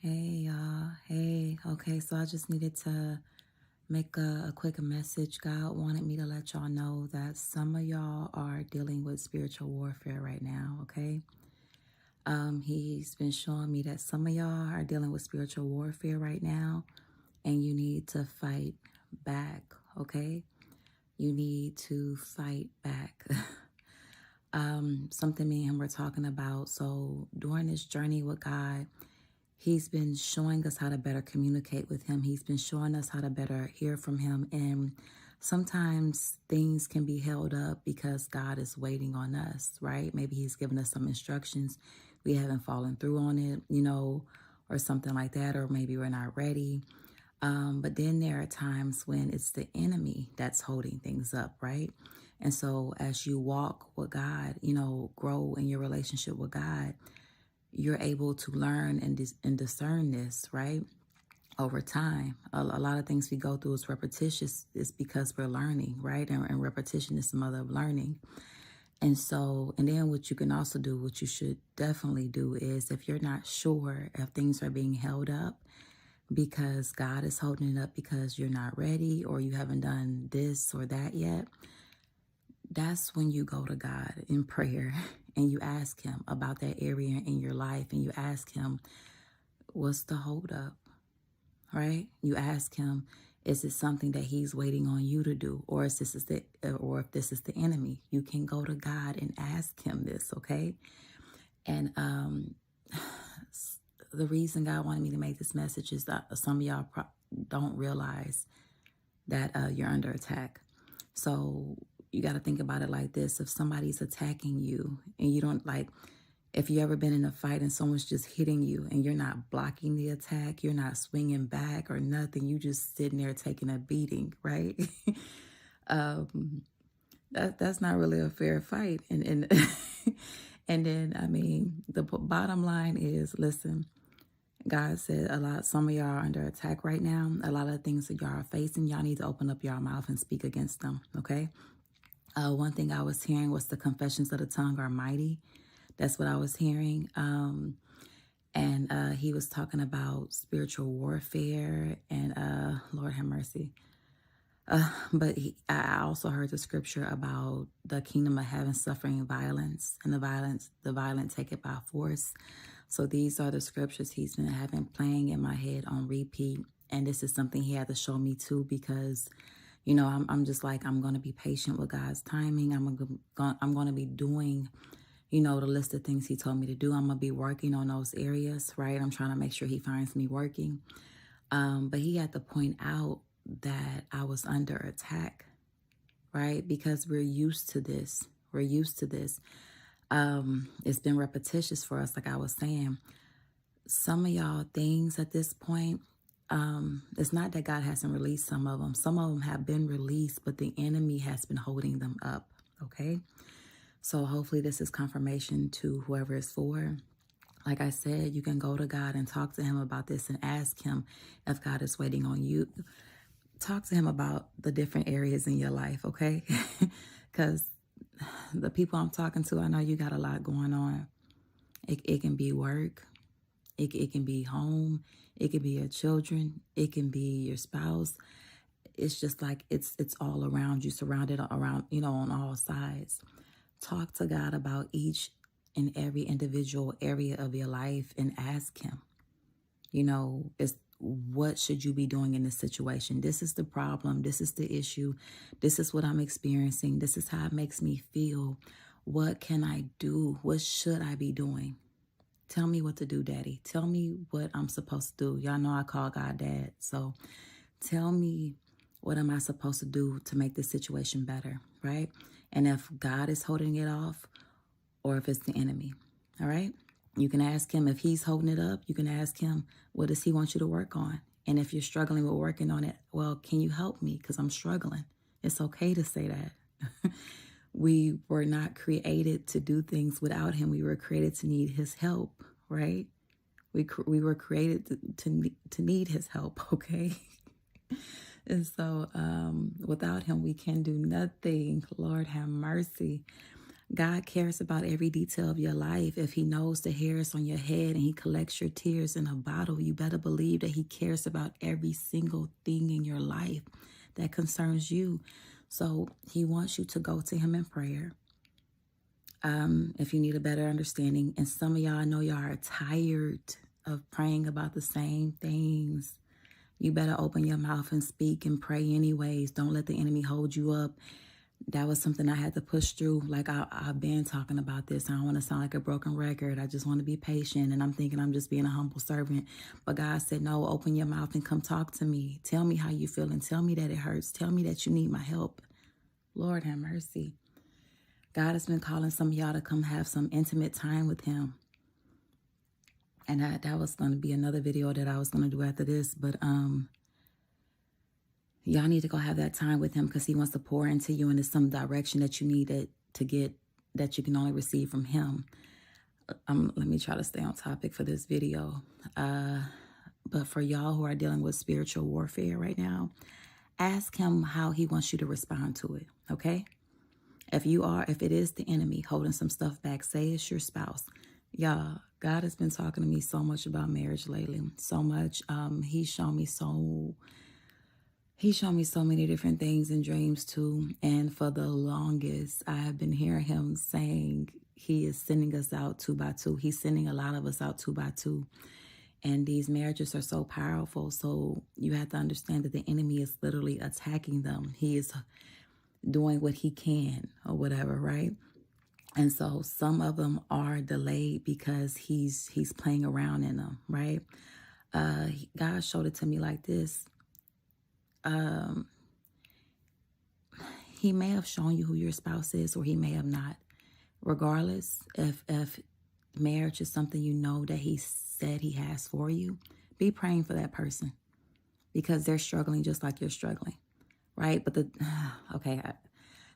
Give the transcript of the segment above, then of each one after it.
Hey y'all. Hey. Okay, so I just needed to make a quick message. God wanted me to let y'all know that some of y'all are dealing with spiritual warfare right now, okay? He's been showing me that some of y'all are dealing with spiritual warfare right now, and you need to fight back, okay? You need to fight back. Something me and him were talking about. So during this journey with God, He's been showing us how to better communicate with him. He's been showing us how to better hear from him. And sometimes things can be held up because God is waiting on us, right? Maybe he's given us some instructions. We haven't fallen through on it, or something like that, or maybe we're not ready. But then there are times when it's the enemy that's holding things up, right? And so as you walk with God, grow in your relationship with God, you're able to learn and discern this, right? Over time, a lot of things we go through is repetitious. It's because we're learning, right? And repetition is the mother of learning. And so, and then what you can also do, what you should definitely do is if you're not sure if things are being held up because God is holding it up because you're not ready or you haven't done this or that yet, that's when you go to God in prayer and you ask him about that area in your life and you ask him, what's the holdup, right? You ask him, is it something that he's waiting on you to do? Or or if this is the enemy? You can go to God and ask him this, okay? And the reason God wanted me to make this message is that some of y'all don't realize that you're under attack. So you got to think about it like this. If somebody's attacking you and you don't if you ever been in a fight and someone's just hitting you and you're not blocking the attack, you're not swinging back or nothing, you just sitting there taking a beating, right? That's not really a fair fight. And and then, I mean, the bottom line is, listen, God said some of y'all are under attack right now. A lot of things that y'all are facing, y'all need to open up your mouth and speak against them, okay? One thing I was hearing was the confessions of the tongue are mighty. That's what I was hearing. And he was talking about spiritual warfare and Lord have mercy. But I also heard the scripture about the kingdom of heaven suffering violence, and the violent take it by force. So these are the scriptures he's been having playing in my head on repeat. And this is something he had to show me too, because, I'm just like, I'm going to be patient with God's timing. I'm going to be doing, the list of things he told me to do. I'm going to be working on those areas, right? I'm trying to make sure he finds me working. But he had to point out that I was under attack, right? Because we're used to this. We're used to this. It's been repetitious for us, like I was saying. Some of y'all things at this point, it's not that God hasn't released some of them. Some of them have been released, but the enemy has been holding them up, okay? So hopefully this is confirmation to whoever it's for. Like I said, you can go to God and talk to him about this and ask him if God is waiting on you. Talk to him about the different areas in your life, okay? Because the people I'm talking to, I know you got a lot going on. It can be work. It can be home. It can be your children. It can be your spouse. It's just like it's all around you, surrounded around, on all sides. Talk to God about each and every individual area of your life and ask him, what should you be doing in this situation? This is the problem. This is the issue. This is what I'm experiencing. This is how it makes me feel. What can I do? What should I be doing? Tell me what to do, Daddy. Tell me what I'm supposed to do. Y'all know I call God Dad. So tell me, what am I supposed to do to make this situation better, right? And if God is holding it off or if it's the enemy, all right? You can ask him if he's holding it up. You can ask him, what does he want you to work on? And if you're struggling with working on it, well, can you help me? Because I'm struggling. It's okay to say that. We were not created to do things without him. We were created to need his help, right? We were created to need his help, okay? And so without him, we can do nothing. Lord have mercy. God cares about every detail of your life. If he knows the hairs on your head and he collects your tears in a bottle, you better believe that he cares about every single thing in your life that concerns you. So he wants you to go to him in prayer. If you need a better understanding, and some of y'all, I know y'all are tired of praying about the same things. You better open your mouth and speak and pray anyways. Don't let the enemy hold you up. That was something I had to push through. Like I've been talking about this. I don't want to sound like a broken record. I just want to be patient. And I'm thinking I'm just being a humble servant. But God said, no, open your mouth and come talk to me. Tell me how you feel and tell me that it hurts. Tell me that you need my help. Lord have mercy. God has been calling some of y'all to come have some intimate time with him. And that was going to be another video that I was going to do after this. But y'all need to go have that time with him because he wants to pour into you, and it's some direction that you need to get that you can only receive from him. Let me try to stay on topic for this video. But for y'all who are dealing with spiritual warfare right now, ask him how he wants you to respond to it, okay? If it is the enemy holding some stuff back, say it's your spouse. Y'all, God has been talking to me so much about marriage lately. So much. He's shown me so many different things in dreams too. And for the longest, I have been hearing him saying he is sending us out 2 by 2. He's sending a lot of us out 2 by 2. And these marriages are so powerful. So you have to understand that the enemy is literally attacking them. He is doing what he can or whatever, right? And so some of them are delayed because he's playing around in them, right? God showed it to me like this. He may have shown you who your spouse is, or he may have not. Regardless, if marriage is something you know that he said he has for you, be praying for that person because they're struggling just like you're struggling, right? But okay,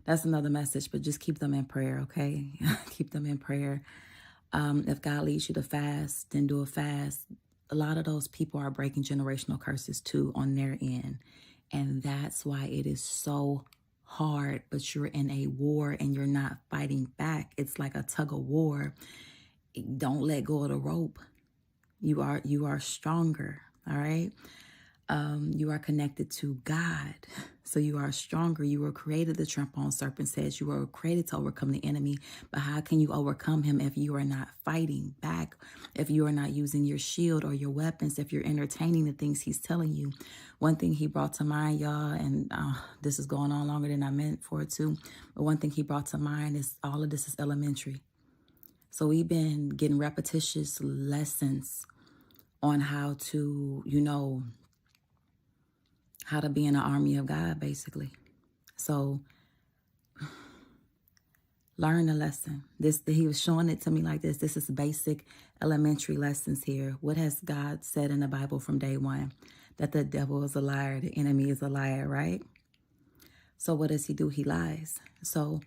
that's another message, but just keep them in prayer, okay? Keep them in prayer. If God leads you to fast, then do a fast. A lot of those people are breaking generational curses too on their end. And that's why it is so hard, but you're in a war and you're not fighting back. It's like a tug of war. Don't let go of the rope. You are stronger, all right? You are connected to God, so you are stronger. You were created to trample on serpents' heads. You were created to overcome the enemy. But how can you overcome him if you are not fighting back, if you are not using your shield or your weapons, if you're entertaining the things he's telling you? One thing he brought to mind, y'all, and this is going on longer than I meant for it to, but one thing he brought to mind is all of this is elementary. So we've been getting repetitious lessons on how to, how to be in the army of God, basically. So learn the lesson. He was showing it to me like this. This is basic elementary lessons here. What has God said in the Bible from day one? That the devil is a liar, the enemy is a liar, right? So what does he do? He lies. So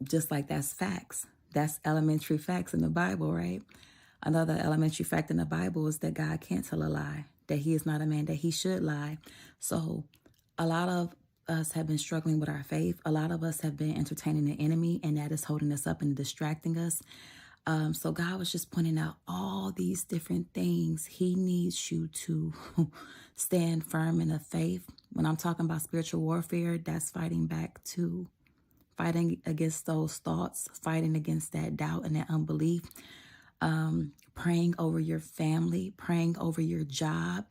just like that's facts. That's elementary facts in the Bible, right? Another elementary fact in the Bible is that God can't tell a lie, that he is not a man that he should lie. So a lot of us have been struggling with our faith. A lot of us have been entertaining the enemy, and that is holding us up and distracting us. So God was just pointing out all these different things. He needs you to stand firm in the faith. When I'm talking about spiritual warfare, that's fighting back too. Fighting against those thoughts, fighting against that doubt and that unbelief. Praying over your family, praying over your job,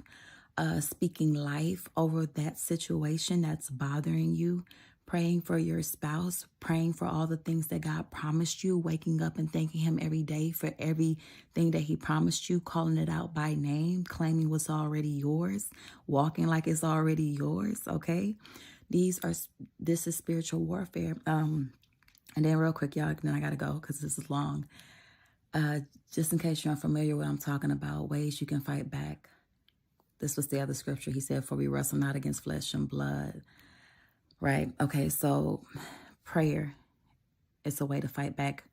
speaking life over that situation that's bothering you, praying for your spouse, praying for all the things that God promised you, waking up and thanking him every day for everything that he promised you, calling it out by name, claiming what's already yours, walking like it's already yours, okay? This is spiritual warfare. And then real quick, y'all, then I gotta go because this is long. Just in case you're unfamiliar with what I'm talking about, ways you can fight back. This was the other scripture. He said, for we wrestle not against flesh and blood. Right? Okay, so prayer is a way to fight back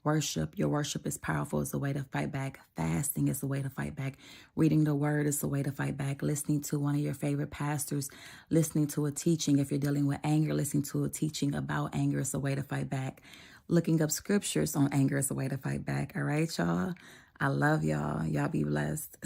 worship. Your worship is powerful. It's a way to fight back. Fasting is a way to fight back. Reading the word is a way to fight back. Listening to one of your favorite pastors, listening to a teaching. If you're dealing with anger, listening to a teaching about anger is a way to fight back. Looking up scriptures on anger is a way to fight back. All right, y'all. I love y'all. Y'all be blessed.